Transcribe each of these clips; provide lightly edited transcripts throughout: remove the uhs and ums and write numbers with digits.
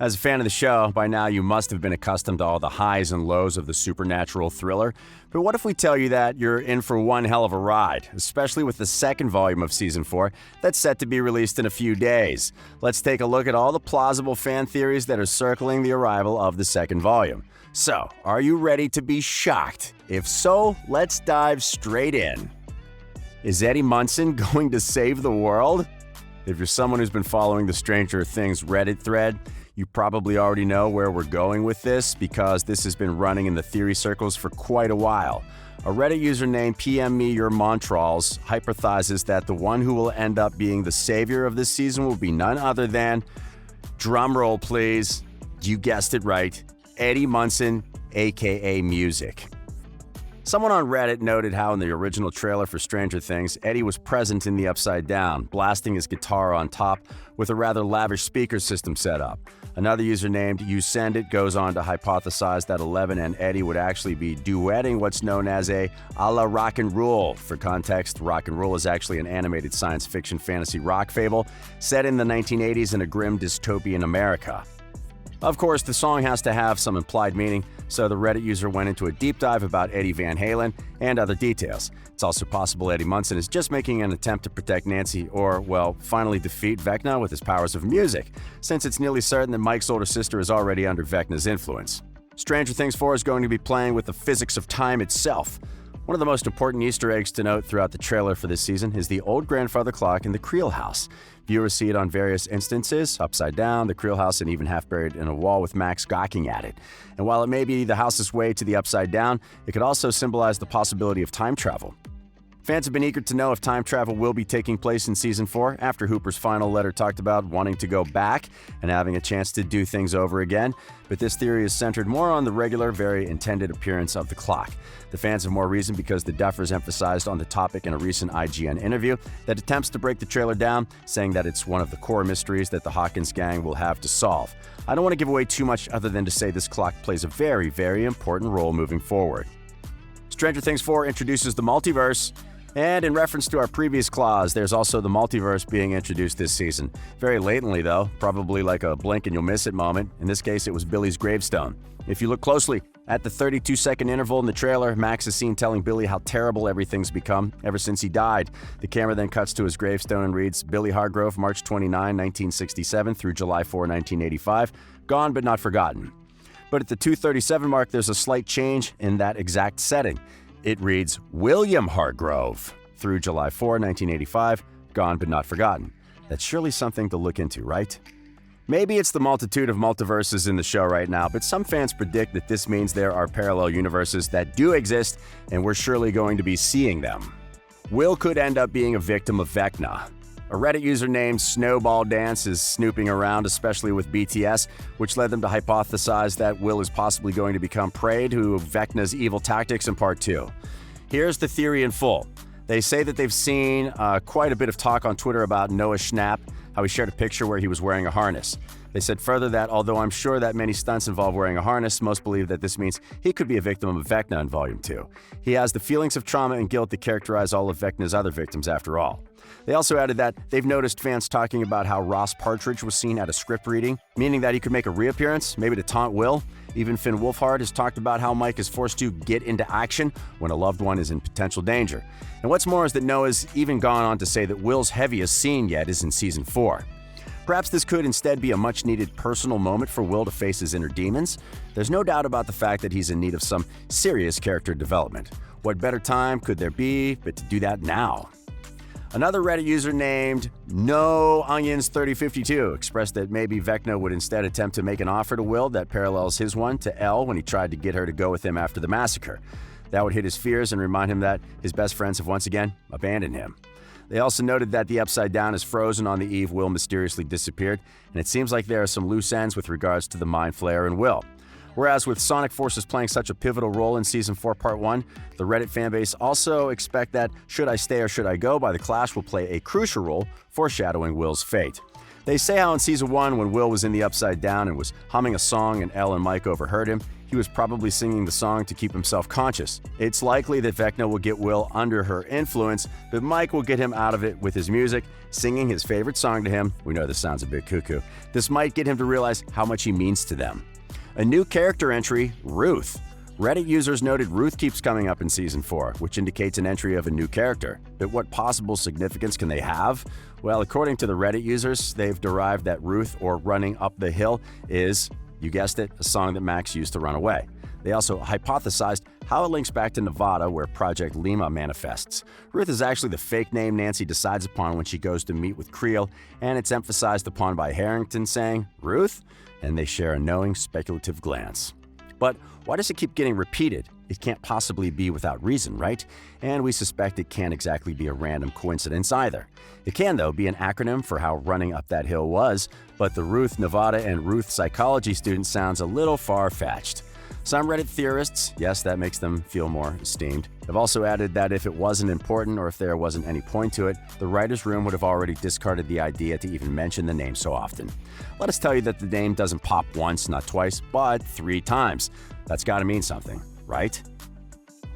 As a fan of the show, by now you must have been accustomed to all the highs and lows of the supernatural thriller. But what if we tell you that you're in for one hell of a ride, especially with the second volume of Season 4 that's set to be released in a few days? Let's take a look at all the plausible fan theories that are circling the arrival of the second volume. So, are you ready to be shocked? If so, let's dive straight in. Is Eddie Munson going to save the world? If you're someone who's been following the Stranger Things Reddit thread, you probably already know where we're going with this because this has been running in the theory circles for quite a while. A Reddit user named PM Me Your Montrals hypothesizes that the one who will end up being the savior of this season will be none other than, drumroll please, you guessed it right, Eddie Munson, aka Music. Someone on Reddit noted how in the original trailer for Stranger Things, Eddie was present in the Upside Down, blasting his guitar on top with a rather lavish speaker system set up. Another user named You Send It goes on to hypothesize that Eleven and Eddie would actually be duetting what's known as a la rock and roll. For context, rock and roll is actually an animated science fiction fantasy rock fable set in the 1980s in a grim dystopian America. Of course, the song has to have some implied meaning, so the Reddit user went into a deep dive about Eddie Van Halen and other details. It's also possible Eddie Munson is just making an attempt to protect Nancy or, well, finally defeat Vecna with his powers of music, since it's nearly certain that Mike's older sister is already under Vecna's influence. Stranger Things 4 is going to be playing with the physics of time itself. One of the most important Easter eggs to note throughout the trailer for this season is the old grandfather clock in the Creel house. Viewers see it on various instances, upside down, the Creel house, and even half buried in a wall with Max gawking at it. And while it may be the house's way to the upside down, it could also symbolize the possibility of time travel. Fans have been eager to know if time travel will be taking place in Season 4 after Hooper's final letter talked about wanting to go back and having a chance to do things over again, but this theory is centered more on the regular, very intended appearance of the clock. The fans have more reason because the Duffers emphasized on the topic in a recent IGN interview that attempts to break the trailer down, saying that it's one of the core mysteries that the Hawkins gang will have to solve. I don't want to give away too much other than to say this clock plays a very, very important role moving forward. Stranger Things 4 introduces the multiverse. And in reference to our previous clause, there's also the multiverse being introduced this season. Very latently, though, probably like a blink and you'll miss it moment. In this case, it was Billy's gravestone. If you look closely, at the 32-second interval in the trailer, Max is seen telling Billy how terrible everything's become ever since he died. The camera then cuts to his gravestone and reads, Billy Hargrove, March 29, 1967 through July 4, 1985. Gone but not forgotten. But at the 2:37 mark, there's a slight change in that exact setting. It reads, William Hargrove, through July 4, 1985, gone but not forgotten. That's surely something to look into, right? Maybe it's the multitude of multiverses in the show right now, but some fans predict that this means there are parallel universes that do exist, and we're surely going to be seeing them. Will could end up being a victim of Vecna. A Reddit user named Snowball Dance is snooping around, especially with BTS, which led them to hypothesize that Will is possibly going to become prey to Vecna's evil tactics in Part 2. Here's the theory in full. They say that they've seen quite a bit of talk on Twitter about Noah Schnapp, how he shared a picture where he was wearing a harness. They said further that although I'm sure that many stunts involve wearing a harness, most believe that this means he could be a victim of Vecna in Volume 2. He has the feelings of trauma and guilt that characterize all of Vecna's other victims after all. They also added that they've noticed fans talking about how Ross Partridge was seen at a script reading, meaning that he could make a reappearance, maybe to taunt Will. Even Finn Wolfhard has talked about how Mike is forced to get into action when a loved one is in potential danger. And what's more is that Noah's even gone on to say that Will's heaviest scene yet is in Season 4. Perhaps this could instead be a much-needed personal moment for Will to face his inner demons. There's no doubt about the fact that he's in need of some serious character development. What better time could there be but to do that now? Another Reddit user named NoOnions3052 expressed that maybe Vecna would instead attempt to make an offer to Will that parallels his one to Elle when he tried to get her to go with him after the massacre. That would hit his fears and remind him that his best friends have once again abandoned him. They also noted that the Upside Down is frozen on the eve Will mysteriously disappeared, and it seems like there are some loose ends with regards to the Mind Flayer and Will. Whereas with Sonic Forces playing such a pivotal role in Season 4 Part 1, the Reddit fanbase also expect that Should I Stay or Should I Go by The Clash will play a crucial role foreshadowing Will's fate. They say how in season 1, when Will was in the Upside Down and was humming a song and Elle and Mike overheard him, he was probably singing the song to keep himself conscious. It's likely that Vecna will get Will under her influence, but Mike will get him out of it with his music, singing his favorite song to him. We know this sounds a bit cuckoo. This might get him to realize how much he means to them. A new character entry, Ruth. Reddit users noted Ruth keeps coming up in Season 4, which indicates an entry of a new character. But what possible significance can they have? Well, according to the Reddit users, they've derived that Ruth, or Running Up the Hill, is, you guessed it, a song that Max used to run away. They also hypothesized how it links back to Nevada, where Project Lima manifests. Ruth is actually the fake name Nancy decides upon when she goes to meet with Creel, and it's emphasized upon by Harrington saying, "Ruth?" And they share a knowing, speculative glance. But why does it keep getting repeated? It can't possibly be without reason, right? And we suspect it can't exactly be a random coincidence either. It can, though, be an acronym for how Running Up That Hill was, but the Ruth Nevada and Ruth psychology student sounds a little far-fetched. Some Reddit theorists, yes, that makes them feel more esteemed, have also added that if it wasn't important or if there wasn't any point to it, the writer's room would have already discarded the idea to even mention the name so often. Let us tell you that the name doesn't pop once, not twice, but 3 times. That's gotta mean something, right?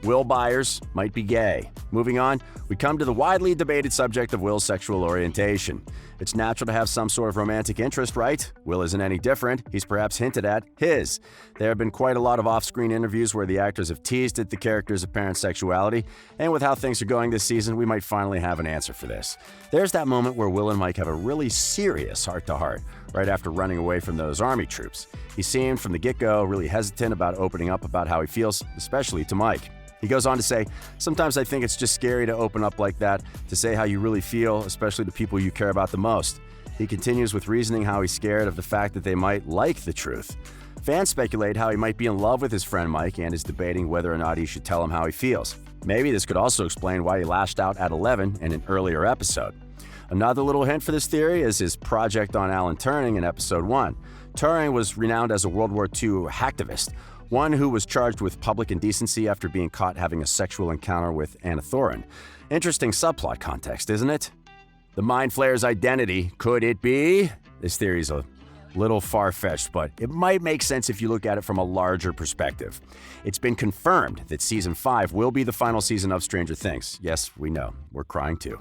Will Byers might be gay. Moving on, we come to the widely debated subject of Will's sexual orientation. It's natural to have some sort of romantic interest, right? Will isn't any different. He's perhaps hinted at his. There have been quite a lot of off-screen interviews where the actors have teased at the character's apparent sexuality, and with how things are going this season, we might finally have an answer for this. There's that moment where Will and Mike have a really serious heart-to-heart, right after running away from those army troops. He seemed from the get-go really hesitant about opening up about how he feels, especially to Mike. He goes on to say, "Sometimes I think it's just scary to open up like that, to say how you really feel, especially to people you care about the most." He continues with reasoning how he's scared of the fact that they might like the truth. Fans speculate how he might be in love with his friend Mike and is debating whether or not he should tell him how he feels. Maybe this could also explain why he lashed out at 11 in an earlier episode. Another little hint for this theory is his project on Alan Turing in episode 1. Turing was renowned as a World War II hacktivist, one who was charged with public indecency after being caught having a sexual encounter with Anna Thorin. Interesting subplot context, isn't it? The Mind Flayer's identity, could it be? This theory's a little far-fetched, but it might make sense if you look at it from a larger perspective. It's been confirmed that Season 5 will be the final season of Stranger Things. Yes, we know, we're crying too.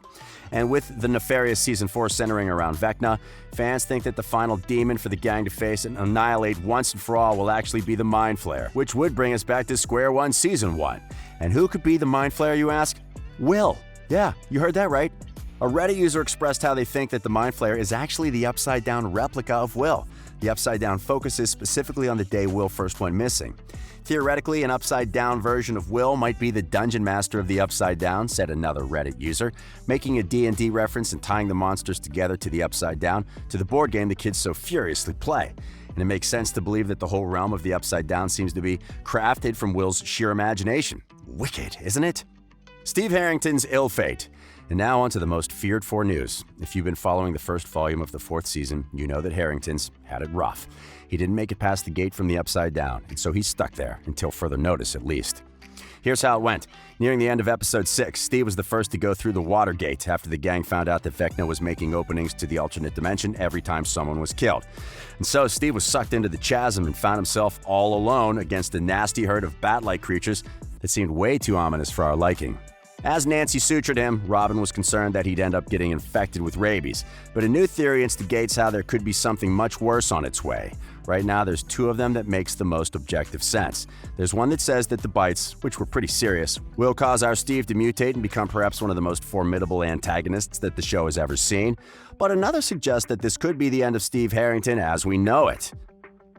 And with the nefarious Season 4 centering around Vecna, fans think that the final demon for the gang to face and annihilate once and for all will actually be the Mind Flayer, which would bring us back to square one, Season 1. And who could be the Mind Flayer, you ask? Will. Yeah, you heard that right. A Reddit user expressed how they think that the Mind Flayer is actually the upside-down replica of Will. The upside-down focuses specifically on the day Will first went missing. Theoretically, an upside-down version of Will might be the Dungeon Master of the Upside Down, said another Reddit user, making a D&D reference and tying the monsters together to the Upside Down to the board game the kids so furiously play. And it makes sense to believe that the whole realm of the Upside Down seems to be crafted from Will's sheer imagination. Wicked, isn't it? Steve Harrington's ill fate. And now on to the most feared for news. If you've been following the first volume of the 4th season, you know that Harrington's had it rough. He didn't make it past the gate from the Upside Down, and so he's stuck there, until further notice at least. Here's how it went. Nearing the end of episode 6, Steve was the first to go through the water gate after the gang found out that Vecna was making openings to the alternate dimension every time someone was killed. And so Steve was sucked into the chasm and found himself all alone against a nasty herd of bat-like creatures that seemed way too ominous for our liking. As Nancy sutured him, Robin was concerned that he'd end up getting infected with rabies. But a new theory instigates how there could be something much worse on its way. Right now, there's 2 of them that makes the most objective sense. There's one that says that the bites, which were pretty serious, will cause our Steve to mutate and become perhaps one of the most formidable antagonists that the show has ever seen. But another suggests that this could be the end of Steve Harrington as we know it.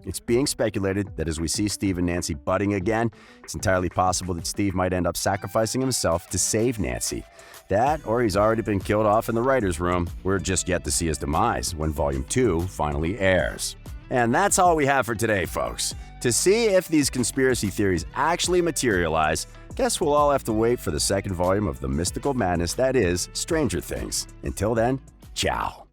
It's being speculated that as we see Steve and Nancy butting again, it's entirely possible that Steve might end up sacrificing himself to save Nancy. That, or he's already been killed off in the writer's room. We're just yet to see his demise when Volume 2 finally airs. And that's all we have for today, folks. To see if these conspiracy theories actually materialize, guess we'll all have to wait for the 2nd volume of the mystical madness that is Stranger Things. Until then, ciao.